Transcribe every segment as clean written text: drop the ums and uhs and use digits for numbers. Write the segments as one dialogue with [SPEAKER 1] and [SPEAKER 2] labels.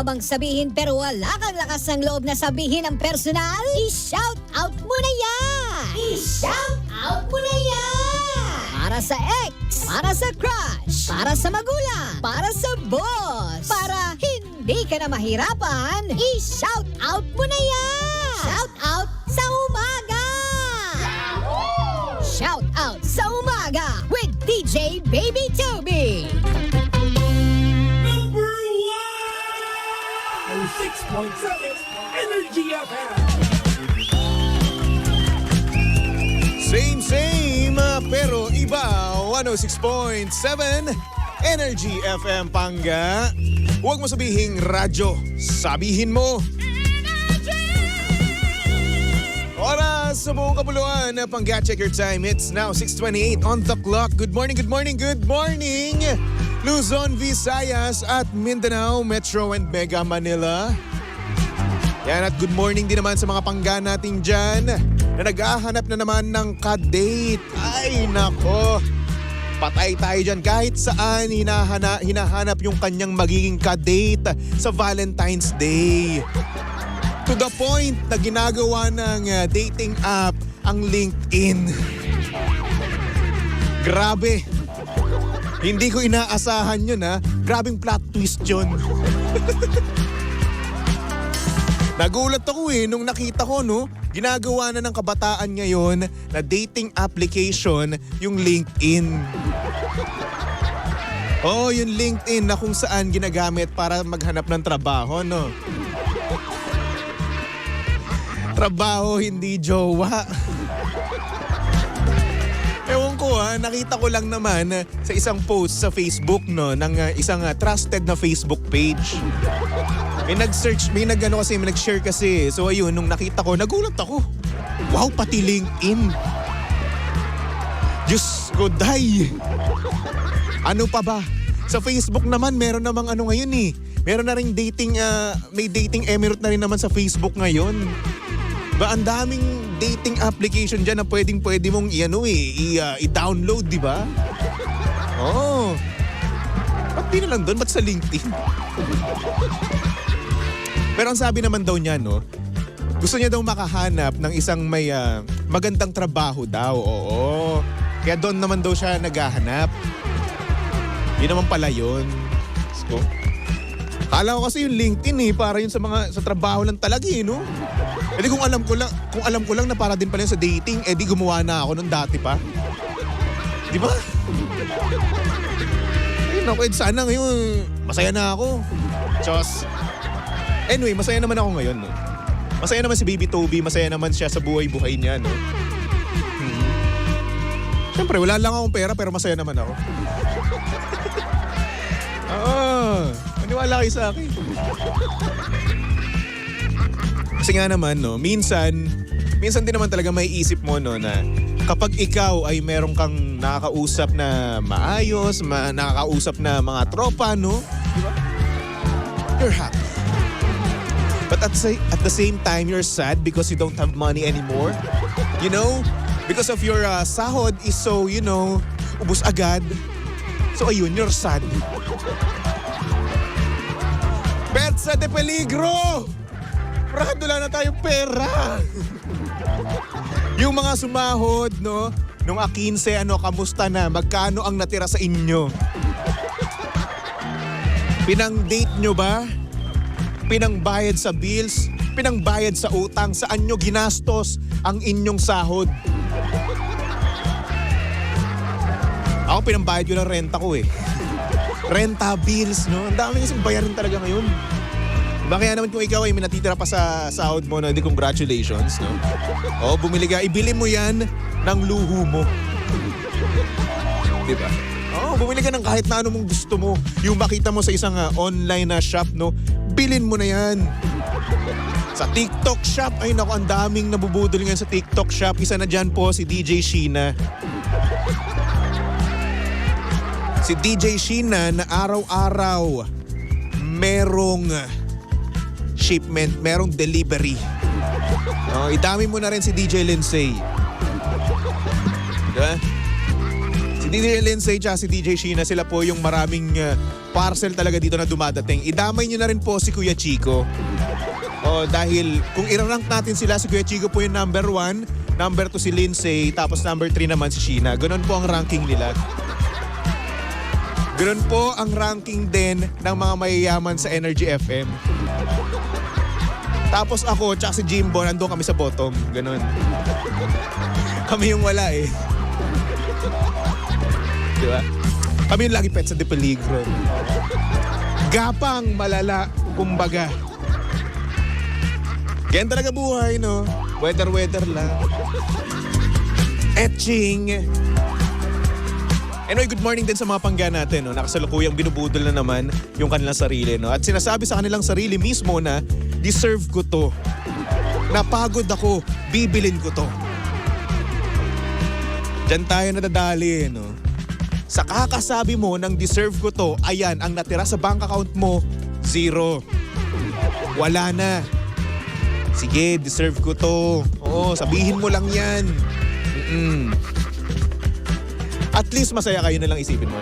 [SPEAKER 1] ka bang sabihin pero wala kang lakas ng loob na sabihin ang personal? I-shout out mo na yan! I-shout out mo na yan! Para sa ex, para sa crush, para sa magulang, para sa boss, para hindi ka na mahirapan, i-shout out mo na yan! Shout out sa umaga! Shout out sa umaga with DJ Baby Toby!
[SPEAKER 2] 6.7 Energy FM.
[SPEAKER 3] Same, pero iba. 106.7 Energy FM Panga. Huwag mo sabihing radyo, sabihin mo. Oras sa buong kapuluan. Pangga, check your time. It's now 6:28 on the clock. Good morning, good morning, good morning. Luzon, Visayas at Mindanao, Metro and Mega Manila. Yan, at good morning din naman sa mga pangga natin dyan na naghahanap na naman ng ka-date. Ay, nako. Patay tayo dyan. Kahit saan hinahanap yung kanyang magiging ka-date sa Valentine's Day. To the point na ginagawa ng dating app ang LinkedIn. Grabe. Hindi ko inaasahan yun ha. Grabing plot twist yun. Nagulat ako nung nakita ko ginagawa na ng kabataan ngayon na dating application yung LinkedIn. Oh, yung LinkedIn na kung saan ginagamit para maghanap ng trabaho, no? Trabaho, hindi jowa. Ewan ko nakita ko lang naman sa isang post sa Facebook ng isang trusted na Facebook page. May nag-share kasi. So ayun, nung nakita ko, nagulat ako. Wow, pati LinkedIn. Diyos ko, day. Ano pa ba? Sa Facebook naman, meron namang ngayon Meron na rin dating, may dating emirate na rin naman sa Facebook ngayon. Ba, ang daming dating application dyan na pwede mong i-download, di ba? Oo. Ba't di na lang doon? Ba't sa LinkedIn? Pero ang sabi naman daw niya, gusto niya daw makahanap ng isang may magandang trabaho daw. Oo. Kaya doon naman daw siya naghahanap. Yun naman pala yun. So, kala ko kasi yung LinkedIn para yun sa trabaho lang talaga no? Eh di kung alam ko lang na para din pala sa dating, di gumawa na ako nung dati pa. Di ba? Ayun ako, sana ngayon masaya na ako. Diyos. Anyway, masaya naman ako ngayon. Masaya naman si Baby Toby, masaya naman siya sa buhay-buhay niya. Siyempre, wala lang akong pera pero masaya naman ako. Maniwala kayo sa akin. Kasi nga naman, minsan din naman talaga may isip mo, na kapag ikaw ay meron kang nakakausap na maayos, nakakausap na mga tropa, diba? You're happy. But at the same time, you're sad because you don't have money anymore. You know? Because of your sahod is so, ubos agad. So ayun, you're sad. Petsa de peligro! Brad, wala na tayong pera. Yung mga sumahod, nung 15, kamusta na? Magkano ang natira sa inyo? Pinang-date nyo ba? Pinangbayad sa bills? Pinangbayad sa utang? Saan nyo ginastos ang inyong sahod? Ako, pinambayad ko ng renta ko Renta, bills, Ang dami kasing bayarin talaga ngayon. Kaya naman kung ikaw ay may natitira pa sa sahod mo, di congratulations, O, bumili ka, ibili mo yan ng luho mo. Diba? Bumili ka ng kahit na ano mong gusto mo. Yung makita mo sa isang online na shop, bilin mo na yan. Sa TikTok shop, ay naku, ang daming nabubudol ngayon sa TikTok shop. Isa na dyan po si DJ Sheena. Si DJ Sheena na araw-araw merong shipment, merong delivery. Idami mo na rin si DJ Lindsay. Diba? Si DJ Lindsay at si DJ Sheena, sila po yung maraming parcel talaga dito na dumadating. Idamay nyo na rin po si Kuya Chico. Dahil kung i-rank natin sila, si Kuya Chico po yung number 1, number 2 si Lindsay, tapos number 3 naman si Sheena. Ganun po ang ranking nila. Ganun po ang ranking din ng mga mayayaman sa Energy FM. Tapos ako tsaka si Jimbo, nandun kami sa bottom. Ganun. Kami yung wala eh. Diba? Kami yung lagi pet sa de peligro. Gapang malala, kumbaga. Ganyan talaga buhay, no? Weather lang. Etching. Anyway, good morning din sa mga pangga natin, no? Nakasalukuyang binubudol na naman yung kanilang sarili, no? At sinasabi sa kanilang sarili mismo na deserve ko to. Napagod ako, bibilin ko to. Diyan tayo nadadali, no? Sa kakasabi mo ng deserve ko to, ayan, ang natira sa bank account mo, 0. Wala na. Sige, deserve ko to. Oo, sabihin mo lang yan. At least masaya kayo na lang isipin mo.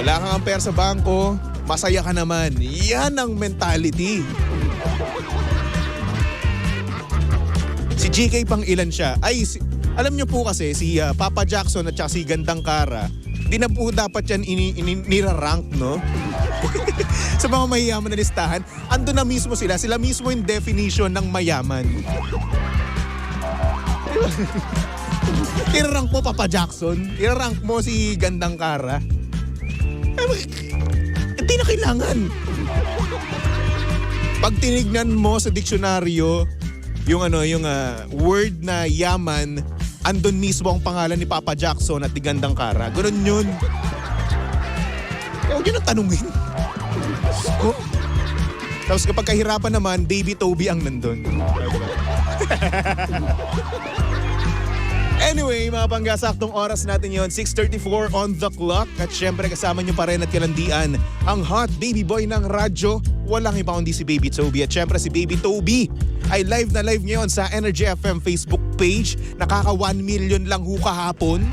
[SPEAKER 3] Wala kang ampere sa bangko, masaya ka naman. Yan ang mentality. Si GK pang ilan siya? Alam niyo po kasi si Papa Jackson at si Gandang Kara, di na po dapat yan nirarank, no? Sa mga mayayaman na listahan, ando na mismo sila. Sila mismo yung definition ng mayaman. Irarank mo Papa Jackson, irarank mo si Gandang Kara. Hindi na kailangan. Pag tinignan mo sa diksyonaryo, yung word na yaman, andun mismo ang pangalan ni Papa Jackson at ni Gandang Kara. Ganun yun. Huwag yun ang tanungin. Tapos kapag kahirapan naman, Baby Toby ang nandun. Anyway, mga pangga, saktong oras natin yon, 6:34 on the clock. At syempre kasama nyo pa rin at kalandian ang hot baby boy ng radyo. Walang iba kundi si Baby Toby. At syempre si Baby Toby ay live na live ngayon sa Energy FM Facebook page. Nakaka 1 million lang ho kahapon.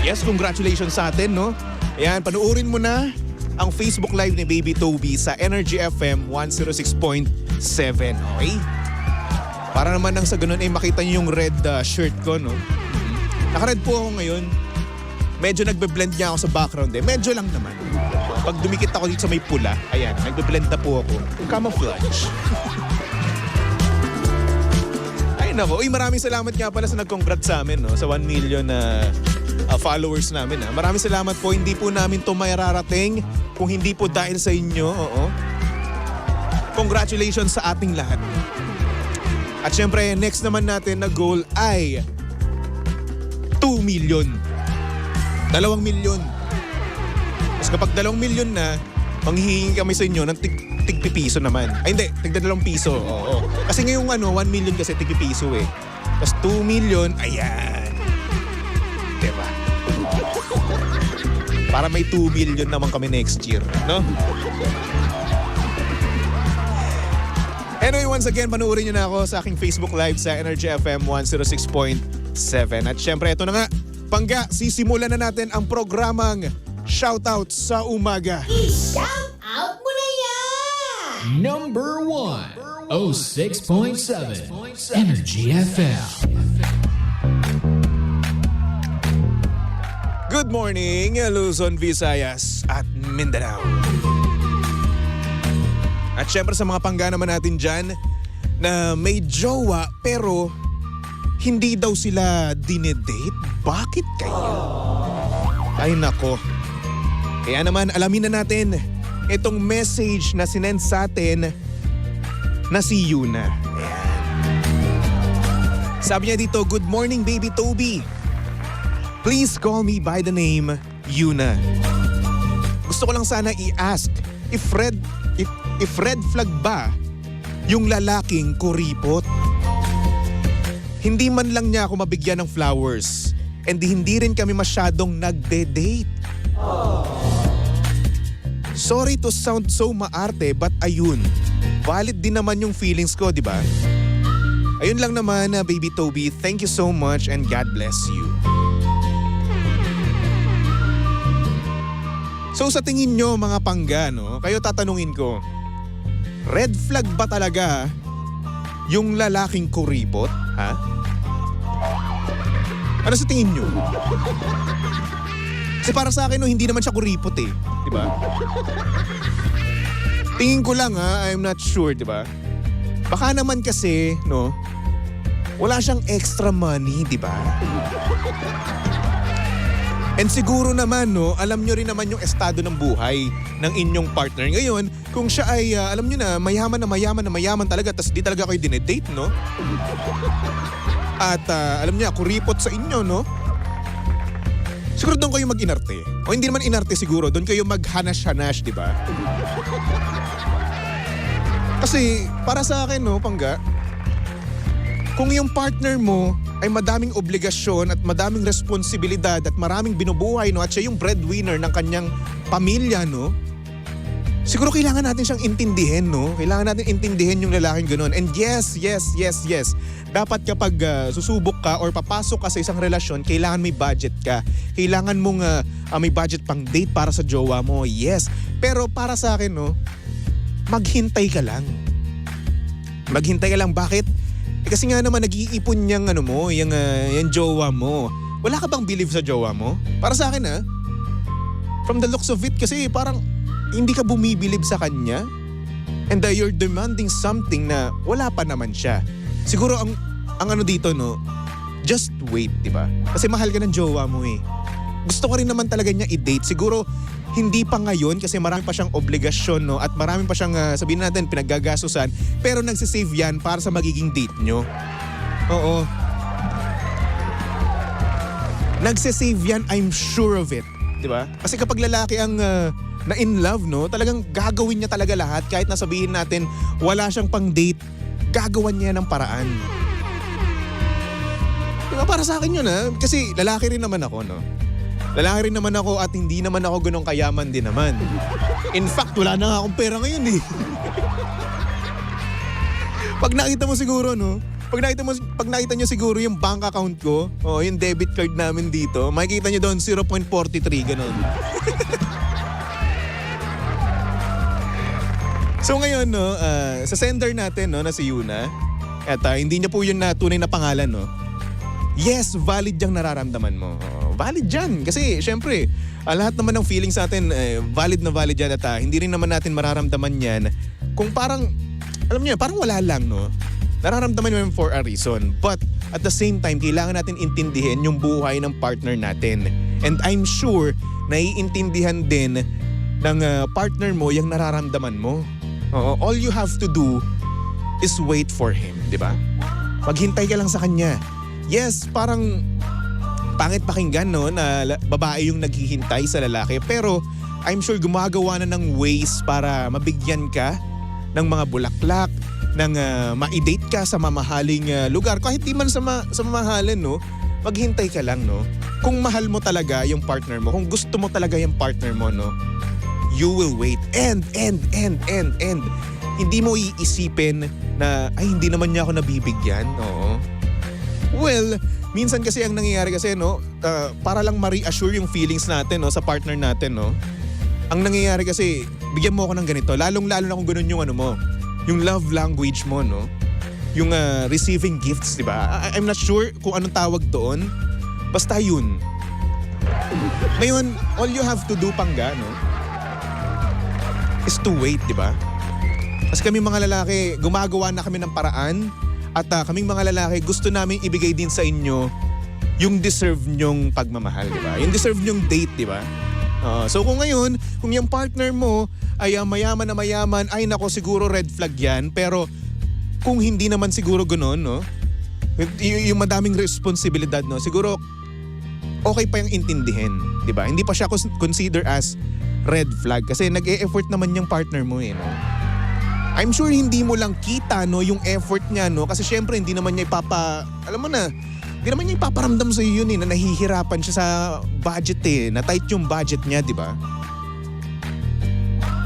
[SPEAKER 3] Yes, congratulations sa atin, no? Ayan, panuorin mo na ang Facebook live ni Baby Toby sa Energy FM 106.7. Okay? Para naman nang sa ganun ay makita niyo yung red shirt ko, no? Naka-red po ako ngayon. Medyo nagbe-blend niya ako sa background eh. Medyo lang naman. Pag dumikit ako dito sa may pula, ayan, nagbe-blend na po ako. Camouflage. Ay nako, maraming salamat nga pala sa nag-congrats sa amin, no? Sa 1 million na followers namin. Maraming salamat po. Hindi po namin to mararating kung hindi po dahil sa inyo. Oo. Congratulations sa ating lahat. At syempre, next naman natin na goal ay 2 million. 2 million. Tapos kapag 2 million na, manghihingi kami sa inyo ng tig-piso naman. Ay hindi, tig-2 piso. Oo. Kasi ngayong 1 million kasi tig-piso eh. Tapos 2 million, ayan. Diba? Para may 2 million naman kami next year, no? Anyway, once again, panuorin nyo na ako sa aking Facebook Live sa Energy FM 106.7. At syempre, ito na nga, pangga, sisimulan na natin ang programang Shoutout sa Umaga.
[SPEAKER 1] I-shout out mo na yan!
[SPEAKER 2] Number 1, 06.7 Energy FM.
[SPEAKER 3] Good morning, Luzon, Visayas at Mindanao. At syempre sa mga pangga naman natin dyan na may jowa pero hindi daw sila dinedate. Bakit kaya? Ay nako. Kaya naman alamin na natin itong message na sinend sa atin na si Yuna. Ayan. Sabi niya dito, good morning Baby Toby. Please call me by the name Yuna. Gusto ko lang sana i-ask if red flag ba yung lalaking kuripot? Hindi man lang niya ako mabigyan ng flowers and hindi rin kami masyadong nagde-date. Sorry to sound so maarte but ayun, valid din naman yung feelings ko, di ba? Ayun lang naman, Baby Toby. Thank you so much and God bless you. So sa tingin nyo mga pangga, no, kayo tatanungin ko, red flag ba talaga yung lalaking kuripot? Ha? Ano sa tingin nyo? Kasi para sa akin, no, hindi naman siya kuripot eh. Diba? Tingin ko lang ha, I'm not sure, diba? Baka naman kasi, no, wala siyang extra money, diba? And siguro naman, no, alam nyo rin naman yung estado ng buhay ng inyong partner. Ngayon, kung siya ay, alam nyo na, mayaman talaga, tas di talaga kayo dinedate, no? At alam nyo, kuripot sa inyo, no? Siguro doon kayo mag-inarte. O hindi naman inarte siguro, doon kayo mag-hanash-hanash, di ba? Kasi para sa akin, no, pangga, kung yung partner mo ay madaming obligasyon at madaming responsibilidad at maraming binubuhay, no, at siya yung breadwinner ng kanyang pamilya, no, siguro kailangan natin siyang intindihin, no? Kailangan natin intindihin yung lalaking ganun. And yes. Dapat kapag susubok ka or papasok ka sa isang relasyon, kailangan may budget ka. Kailangan mong may budget pang date para sa jowa mo. Yes. Pero para sa akin, no, maghintay ka lang. Maghintay ka lang. Bakit? Kasi nga naman nag-iipon yung yung jowa mo. Wala ka bang believe sa jowa mo? Para sa akin, from the looks of it, kasi parang hindi ka bumibilib sa kanya. And you're demanding something na wala pa naman siya. Siguro ang ano dito, no, just wait, di ba? Kasi mahal ka ng jowa mo eh. Gusto ko rin naman talaga niya i-date. Siguro hindi pa ngayon kasi marami pa siyang obligasyon, no, at marami pa siyang sabihin natin pinaggagastusan, pero nagsisave yan para sa magiging date nyo. Oo. Nagsisave yan, I'm sure of it. Di ba? Kasi kapag lalaki ang na in love, no, talagang gagawin niya talaga lahat. Kahit nasabihin natin wala siyang pang date, gagawan niya ng paraan. Diba, para sa akin yun kasi lalaki rin naman ako, no. Lalaki rin naman ako at hindi naman ako ganong kayaman din naman. In fact, wala na nga akong pera ngayon eh. Pag nakita mo siguro, no, pag nakita nyo siguro yung bank account ko, yung debit card namin dito, makikita nyo doon 0.43, ganon. So ngayon, no, sa sender natin, no, na si Yuna, at hindi niya po yun na tunay na pangalan, no. Yes, valid yung nararamdaman mo. Valid yan. Kasi syempre, lahat naman ng feelings natin, valid na valid yan. At hindi rin naman natin mararamdaman yan kung parang, alam niyo, parang wala lang, no. Nararamdaman mo yun for a reason. But at the same time, kailangan natin intindihin yung buhay ng partner natin. And I'm sure, naiintindihan din ng partner mo yung nararamdaman mo. All you have to do is wait for him, di ba? Maghintay ka lang sa kanya. Yes, parang pangit pakinggan, no, na babae yung naghihintay sa lalaki. Pero I'm sure gumagawa na ng ways para mabigyan ka ng mga bulaklak, ng ma-date ka sa mamahaling lugar. Kahit di man sa mamahalin, no, maghintay ka lang, no. Kung mahal mo talaga yung partner mo, kung gusto mo talaga yung partner mo, no, you will wait. And hindi mo iisipin na, ay, hindi naman niya ako nabibigyan. Oo. Well, minsan kasi ang nangyayari kasi, no, para lang ma-reassure yung feelings natin, no, sa partner natin, no. Ang nangyayari kasi, bigyan mo ako ng ganito. Lalong-lalo na kung ganun yung mo, yung love language mo, no. Yung receiving gifts, di ba? I'm not sure kung anong tawag doon. Basta yun. Ngayon, all you have to do, pangga, no, is to wait, di ba? Kasi kami mga lalaki, gumagawa na kami ng paraan at kaming mga lalaki, gusto namin ibigay din sa inyo yung deserve nyong pagmamahal, di ba? Yung deserve nyong date, di ba? So kung ngayon, kung yung partner mo ay mayaman na mayaman, ay nako, siguro red flag yan. Pero kung hindi naman siguro gano'n, no? Yung madaming responsibilidad, no? Siguro okay pa yung intindihin, di ba? Hindi pa siya consider as red flag kasi nag-e-effort naman yung partner mo, no? I'm sure hindi mo lang kita, no, yung effort niya, no, kasi syempre hindi naman niya hindi naman niya ipaparamdam sa iyo yun, na nahihirapan siya sa budget, na tight yung budget niya, di ba?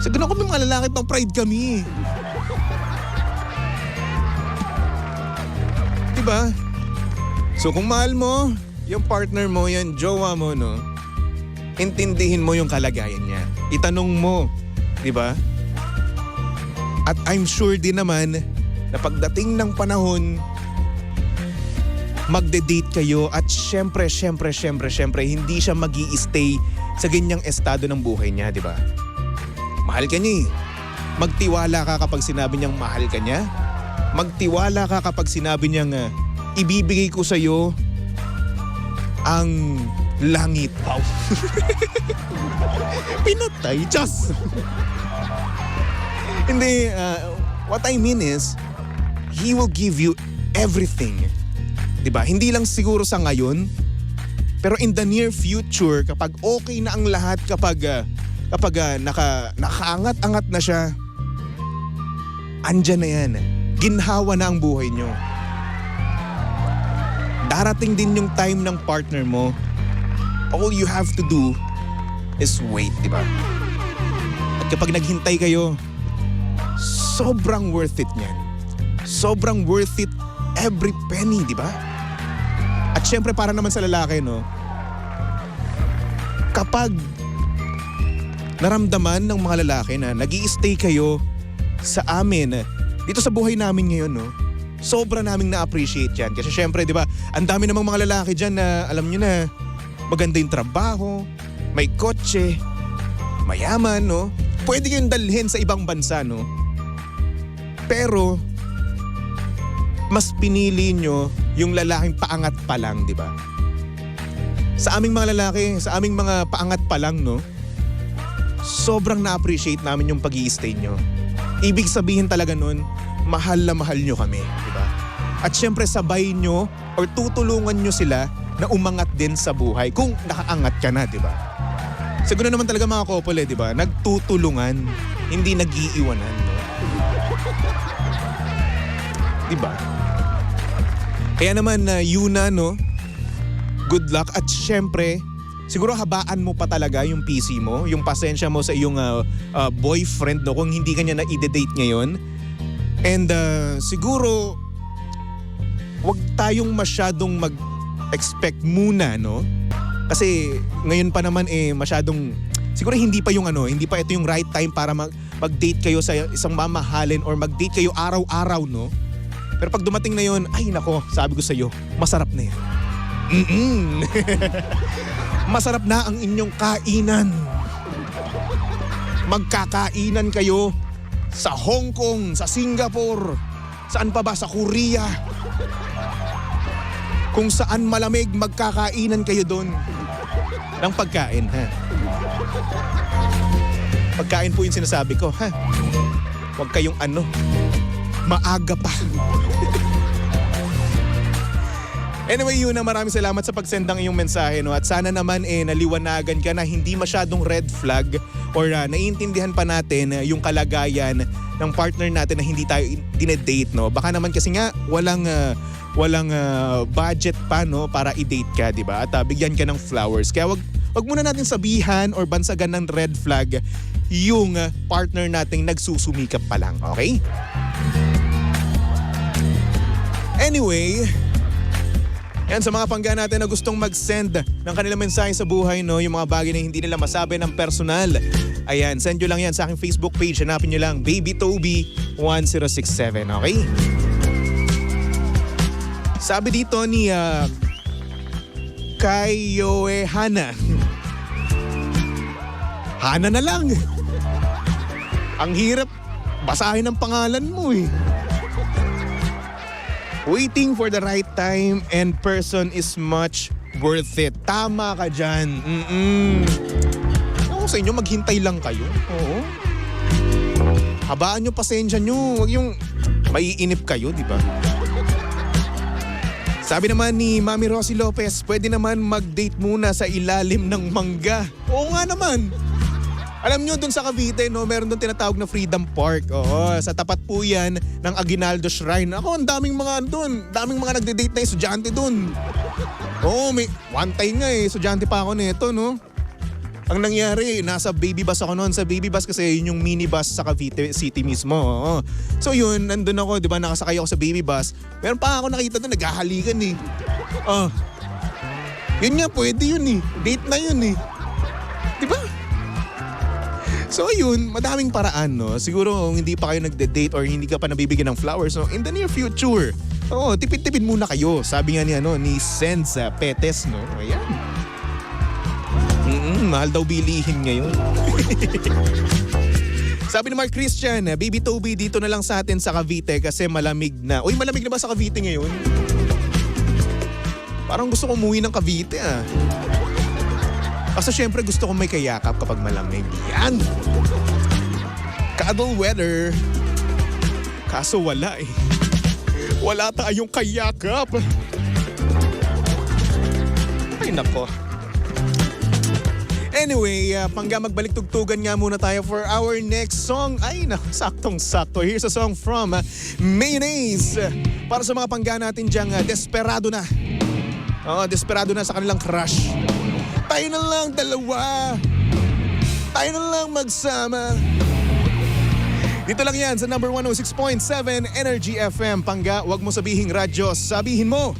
[SPEAKER 3] Sa ganun kami mga lalaki, pang pride kami. Di ba? So kung mahal mo yung partner mo, yan jowa mo, no, intindihin mo yung kalagayan niya. Itanong mo, di ba? At I'm sure din naman na pagdating ng panahon, magde-date kayo at syempre, hindi siya magi-stay sa ganyang estado ng buhay niya, di ba? Mahal ka niya eh. Magtiwala ka kapag sinabi niyang mahal ka niya. Magtiwala ka kapag sinabi niyang ibibigay ko sa'yo ang langit. Wow. Pinatay, Diyos! Hindi, what I mean is, He will give you everything. Diba? Hindi lang siguro sa ngayon, pero in the near future, kapag okay na ang lahat, kapag nakaangat-angat na siya, andyan na yan. Ginhawa na ang buhay nyo. Darating din yung time ng partner mo. All you have to do is wait, diba? At kapag naghintay kayo, sobrang worth it niyan. Sobrang worth it every penny, di ba? At syempre para naman sa lalaki, no? Kapag naramdaman ng mga lalaki na nag-i-stay kayo sa amin, dito sa buhay namin ngayon, no? Sobra naming na-appreciate yan. Kasi syempre, di ba, ang dami namang mga lalaki dyan na alam nyo na maganda yung trabaho, may kotse, mayaman, no? Pwede kayong dalhin sa ibang bansa, no? Pero, mas pinili nyo yung lalaking paangat pa lang, di ba? Sa aming mga lalaki, sa aming mga paangat pa lang, no? Sobrang na-appreciate namin yung pag-i-stay nyo. Ibig sabihin talaga nun, mahal na mahal nyo kami, di ba? At syempre sabay nyo or tutulungan nyo sila na umangat din sa buhay kung nakaangat ka na, di ba? Siguro naman talaga mga couple, di ba? Nagtutulungan, hindi nag-iiwanan, no? Di ba? Kaya naman Yuna, no? Good luck at syempre, siguro habaan mo pa talaga yung PC mo, yung pasensya mo sa iyong boyfriend, no? Kung hindi ka niya na-i-date ngayon. And siguro, wag tayong masyadong mag-expect muna, no? Kasi ngayon pa naman masyadong, siguro hindi pa ito yung right time para mag-date kayo sa isang mamahalin or mag-date kayo araw-araw, no? Pero pag dumating na yun, ay nako, sabi ko sa'yo, masarap na yan. Masarap na ang inyong kainan. Magkakainan kayo sa Hong Kong, sa Singapore, saan pa ba, sa Korea. Kung saan malamig, magkakainan kayo doon ng pagkain, ha? Pagkain po yung sinasabi ko, ha? Huwag kayong maaga pa. Anyway, Yuna, maraming salamat sa pagsend ng iyong mensahe, no? At sana naman naliwanagan ka na hindi masyadong red flag or naiintindihan pa natin yung kalagayan ng partner natin na hindi tayo dinedate, no? Baka naman kasi nga walang budget pa, no, para i-date ka, di ba? At bigyan ka ng flowers. Kaya wag muna natin sabihan or bansagan ng red flag yung partner nating nagsusumikap pa lang, okay? Anyway, yan sa mga pangga natin na gustong mag-send ng kanilang mensahe sa buhay, no, yung mga bagay na hindi nila masabi ng personal. Ayan, send nyo lang yan sa aking Facebook page. Hanapin nyo lang Baby Toby 1067, okay? Sabi dito ni Kayoe Hana. Hana na lang. Ang hirap basahin ang pangalan mo eh. Waiting for the right time and person is much worth it. Tama ka dyan. Ako sa inyo, maghintay lang kayo. Oo. Habaan nyo, pasensya nyo. Huwag yung maiinip kayo, di ba? Sabi naman ni Mami Rosie Lopez, pwede naman mag-date muna sa ilalim ng mangga. Oo nga naman. Alam nyo, dun sa Cavite, no, meron dun tinatawag na Freedom Park. Oo, sa tapat po yan ng Aguinaldo Shrine. Ako, ang daming mga nagde-date na estudyante dun. Oo, may one time nga estudyante pa ako nito, no. Ang nangyari, nasa baby bus ako noon. Sa baby bus kasi yun yung minibus sa Cavite City mismo. Oo. So yun, nandun ako, di ba, nakasakay ako sa baby bus. Meron pa ako nakita doon, naghahalikan eh. Yun nga, pwede yun eh. Date na yun eh. So ayun, madaming paraan, no? Siguro hindi pa kayo nagde-date or hindi ka pa nabibigyan ng flowers. So in the near future, tipid-tipid muna kayo. Sabi nga ni Sense Petes, no? Ayan. Mahal daw bilihin ngayon. Sabi ni Mark Christian, Baby Toby, dito na lang sa atin sa Cavite kasi malamig na. Uy, malamig na ba sa Cavite ngayon? Parang gusto ko umuwi ng Cavite Kasi syempre gusto ko may kayakap kapag malamig. Yan! Cuddle weather. Kaso wala Wala tayong kayakap. Ay nako. Anyway, pangga magbalik tugtugan nga muna tayo for our next song. Ay, saktong-sakto. Here's a song from Mayonnaise. Para sa mga pangga natin diyang desperado na. Desperado na sa kanilang crush. Tayo na lang dalawa. Tayo na lang magsama. Dito lang yan sa number 106.7 Energy FM. Pangga, wag mo sabihing radyo. Sabihin mo.